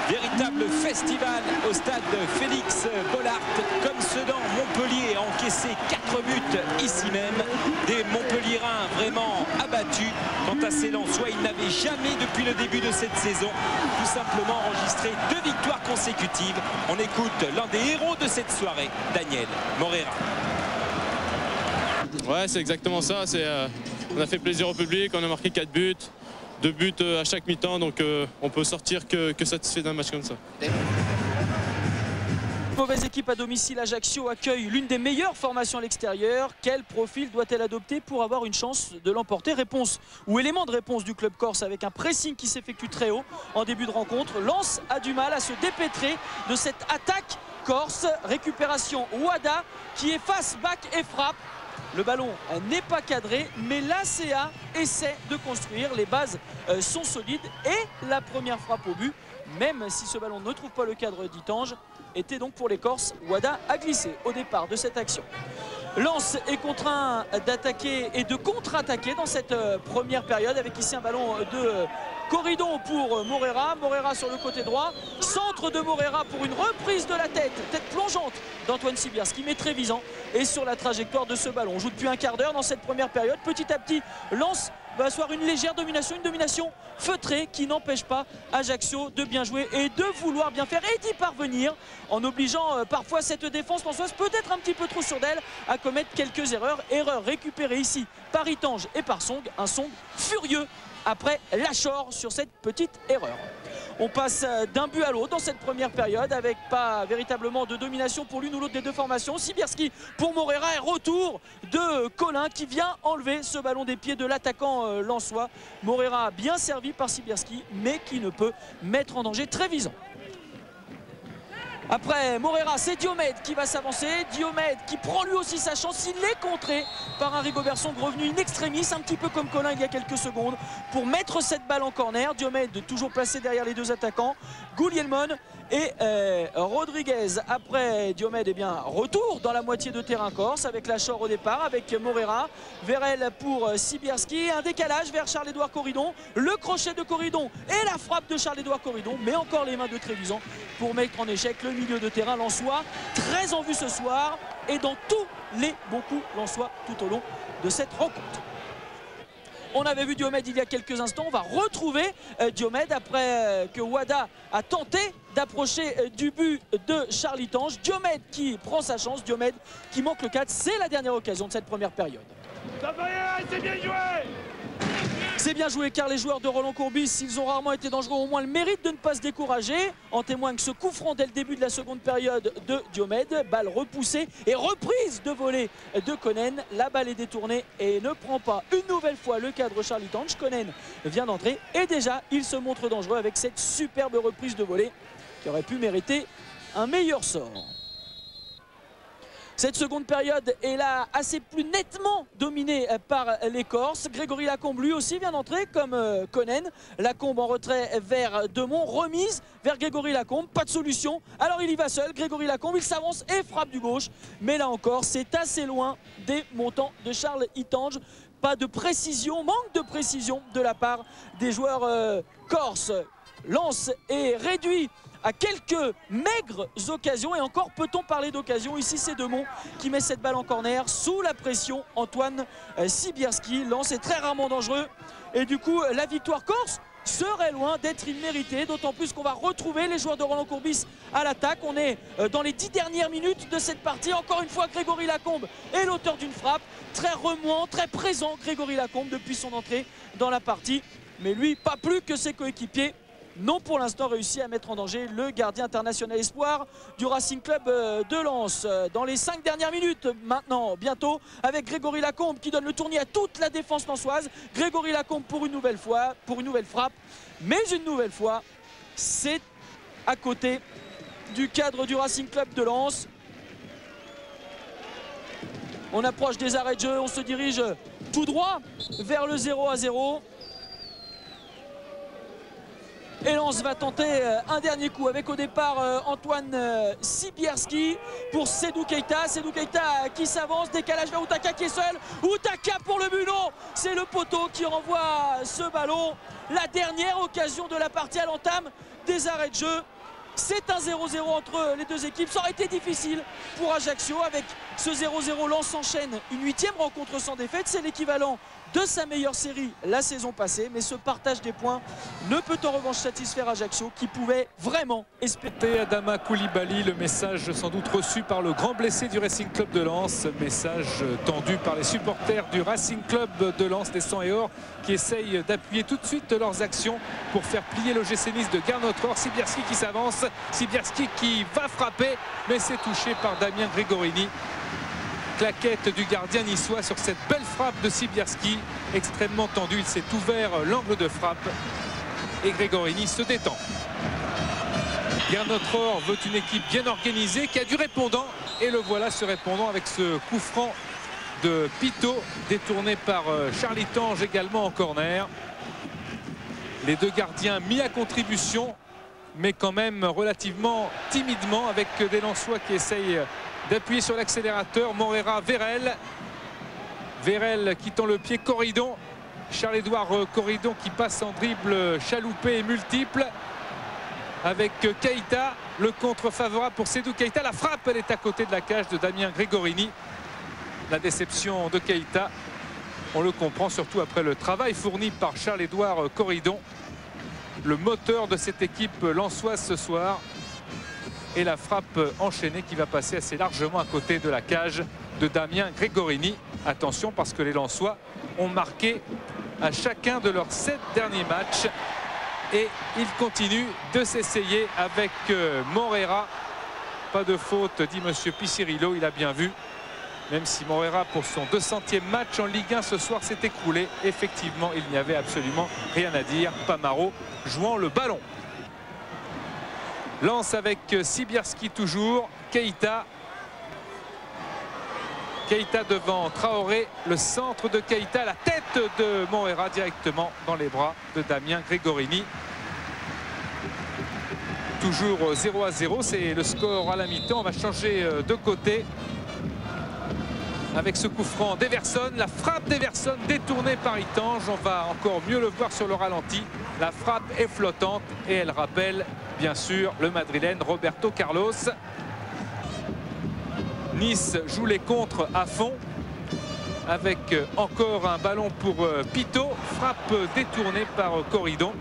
Véritable festival au stade Félix Bollaert, comme Sedan. Montpellier a encaissé 4 buts ici même. Des Montpelliérains vraiment abattus. Quant à ces Lensois, ils n'avaient jamais depuis le début de cette saison tout simplement enregistré 2 victoires consécutives. On écoute l'un des héros de cette soirée, Daniel Morera. Ouais, c'est exactement ça. On a fait plaisir au public, on a marqué 4 buts. 2 buts à chaque mi-temps, donc on peut sortir que satisfait d'un match comme ça. Mauvaise équipe à domicile, Ajaccio accueille l'une des meilleures formations à l'extérieur. Quel profil doit-elle adopter pour avoir une chance de l'emporter? Réponse ou élément de réponse du club corse avec un pressing qui s'effectue très haut en début de rencontre. Lens a du mal à se dépêtrer de cette attaque corse. Récupération Wada qui efface back et frappe. Le ballon n'est pas cadré, mais l'ACA essaie de construire. Les bases sont solides et la première frappe au but, même si ce ballon ne trouve pas le cadre d'Itange, était donc pour les Corses. Wada a glissé au départ de cette action. Lens est contraint d'attaquer et de contre-attaquer dans cette première période avec ici un ballon de Corridon pour Morera. Morera sur le côté droit. Centre de Morera pour une reprise de la tête plongeante d'Antoine Sibierski, mais très visant. Et sur la trajectoire de ce ballon. On joue depuis un quart d'heure dans cette première période. Petit à petit, Lens va asseoir une légère domination, une domination feutrée qui n'empêche pas Ajaccio de bien jouer et de vouloir bien faire et d'y parvenir en obligeant parfois cette défense lensoise peut-être un petit peu trop sûre d'elle à commettre quelques erreurs. Erreurs récupérées ici par Itange et par Song. Un Song furieux après Lachor sur cette petite erreur. On passe d'un but à l'autre dans cette première période avec pas véritablement de domination pour l'une ou l'autre des deux formations. Sibierski pour Morera et retour de Colin qui vient enlever ce ballon des pieds de l'attaquant lensois. Morera bien servi par Sibierski mais qui ne peut mettre en danger, très visant. Après Morera, c'est Diomède qui va s'avancer. Diomède qui prend lui aussi sa chance. Il est contré par un Rigobertson revenu in extremis, un petit peu comme Colin il y a quelques secondes, pour mettre cette balle en corner. Diomède toujours placé derrière les deux attaquants, Guglielmon et Rodriguez. Après Diomède, eh bien, retour dans la moitié de terrain corse avec Lachor au départ, avec Morera. Vérel pour Sibierski. Un décalage vers Charles-Édouard Corridon. Le crochet de Corridon et la frappe de Charles-Édouard Corridon. Mais encore les mains de Trévisan pour mettre en échec le milieu de terrain lensois. Très en vue ce soir et dans tous les bons coups lensois tout au long de cette rencontre. On avait vu Diomède il y a quelques instants. On va retrouver Diomède après que Wada a tenté d'approcher du but de Charles Tange. Diomède qui prend sa chance. Diomède qui manque le 4. C'est la dernière occasion de cette première période. C'est bien joué! C'est bien joué car les joueurs de Roland Courbis, s'ils ont rarement été dangereux, au moins le mérite de ne pas se décourager. En témoigne ce coup franc dès le début de la seconde période de Diomède. Balle repoussée et reprise de volée de Konen. La balle est détournée et ne prend pas une nouvelle fois le cadre Charlie Tange. Konen vient d'entrer et déjà il se montre dangereux avec cette superbe reprise de volée qui aurait pu mériter un meilleur sort. Cette seconde période est là assez plus nettement dominée par les Corses. Grégory Lacombe lui aussi vient d'entrer comme Konen. Lacombe en retrait vers Demont, remise vers Grégory Lacombe, pas de solution. Alors il y va seul, Grégory Lacombe, il s'avance et frappe du gauche. Mais là encore, c'est assez loin des montants de Charles Itange. Pas de précision, manque de précision de la part des joueurs corses. Lens est réduit à quelques maigres occasions et encore peut-on parler d'occasion. Ici c'est Demont qui met cette balle en corner sous la pression Antoine Sibierski. Lens est très rarement dangereux et du coup la victoire corse serait loin d'être imméritée, d'autant plus qu'on va retrouver les joueurs de Roland Courbis à l'attaque. On est dans les 10 dernières minutes de cette partie. Encore une fois, Grégory Lacombe est l'auteur d'une frappe. Très remuant, très présent Grégory Lacombe depuis son entrée dans la partie. Mais lui, pas plus que ses coéquipiers n'ont pour l'instant réussi à mettre en danger le gardien international espoir du Racing Club de Lens. Dans les 5 dernières minutes maintenant, bientôt, avec Grégory Lacombe qui donne le tournis à toute la défense lensoise. Grégory Lacombe pour une nouvelle fois, pour une nouvelle frappe. Mais une nouvelle fois, c'est à côté du cadre du Racing Club de Lens. On approche des arrêts de jeu, on se dirige tout droit vers le 0-0. Et Lens va tenter un dernier coup avec au départ Antoine Sibierski pour Sédou Keita. Sédou Keita qui s'avance, décalage vers Outaka qui est seul. Outaka pour le but, non, c'est le poteau qui renvoie ce ballon. La dernière occasion de la partie à l'entame des arrêts de jeu. C'est un 0-0 entre les deux équipes. Ça aurait été difficile pour Ajaccio. Avec ce 0-0, Lens enchaîne une 8e rencontre sans défaite. C'est l'équivalent de sa meilleure série la saison passée. Mais ce partage des points ne peut en revanche satisfaire Ajaccio qui pouvait vraiment espérer. Adama Koulibaly, le message sans doute reçu par le grand blessé du Racing Club de Lens. Message tendu par les supporters du Racing Club de Lens, des 100 et or, qui essayent d'appuyer tout de suite leurs actions pour faire plier l'OGC Nice de Garnotror. Sibierski qui s'avance, Sibierski qui va frapper, mais c'est touché par Damien Gregorini. Claquette du gardien niçois sur cette belle frappe de Sibierski, extrêmement tendu. Il s'est ouvert l'angle de frappe et Gregorini se détend. Garnotror veut une équipe bien organisée qui a du répondant et le voilà ce répondant avec ce coup franc de Pito détourné par Charles Itange également en corner. Les deux gardiens mis à contribution mais quand même relativement timidement avec des Lensois qui essayent d'appuyer sur l'accélérateur. Morera, Vérel qui tend le pied, Corridon, Charles-Édouard Corridon qui passe en dribble chaloupé et multiple avec Keita, le contre favorable pour Sédou Keita. La frappe, elle est à côté de la cage de Damien Gregorini. La déception de Keita, on le comprend surtout après le travail fourni par Charles-Édouard Corridon, le moteur de cette équipe lensoise ce soir. Et la frappe enchaînée qui va passer assez largement à côté de la cage de Damien Gregorini. Attention parce que les Lensois ont marqué à chacun de leurs 7 derniers matchs. Et ils continuent de s'essayer avec Morera. Pas de faute, dit monsieur Picirillo, il a bien vu. Même si Morera, pour son 200e match en Ligue 1 ce soir, s'est écroulé. Effectivement, il n'y avait absolument rien à dire. Pamaro jouant le ballon. Lens avec Sibierski toujours, Keita devant Traoré, le centre de Keita, la tête de Morera directement dans les bras de Damien Gregorini. Toujours 0-0, c'est le score à la mi-temps. On va changer de côté avec ce coup franc d'Everson, la frappe d'Everson détournée par Itange. On va encore mieux le voir sur le ralenti. La frappe est flottante et elle rappelle bien sûr le Madrilène Roberto Carlos. Nice joue les contres à fond avec encore un ballon pour Pito. Frappe détournée par Corridon.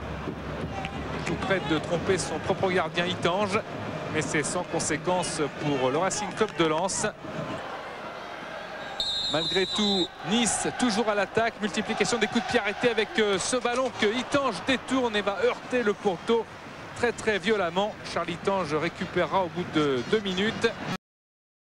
Tout près de tromper son propre gardien Itange. Mais c'est sans conséquence pour le Racing Club de Lens. Malgré tout, Nice toujours à l'attaque. Multiplication des coups de pied arrêtés avec ce ballon que Itange détourne et va heurter le poteau très violemment. Charles Itange récupérera au bout de 2 minutes.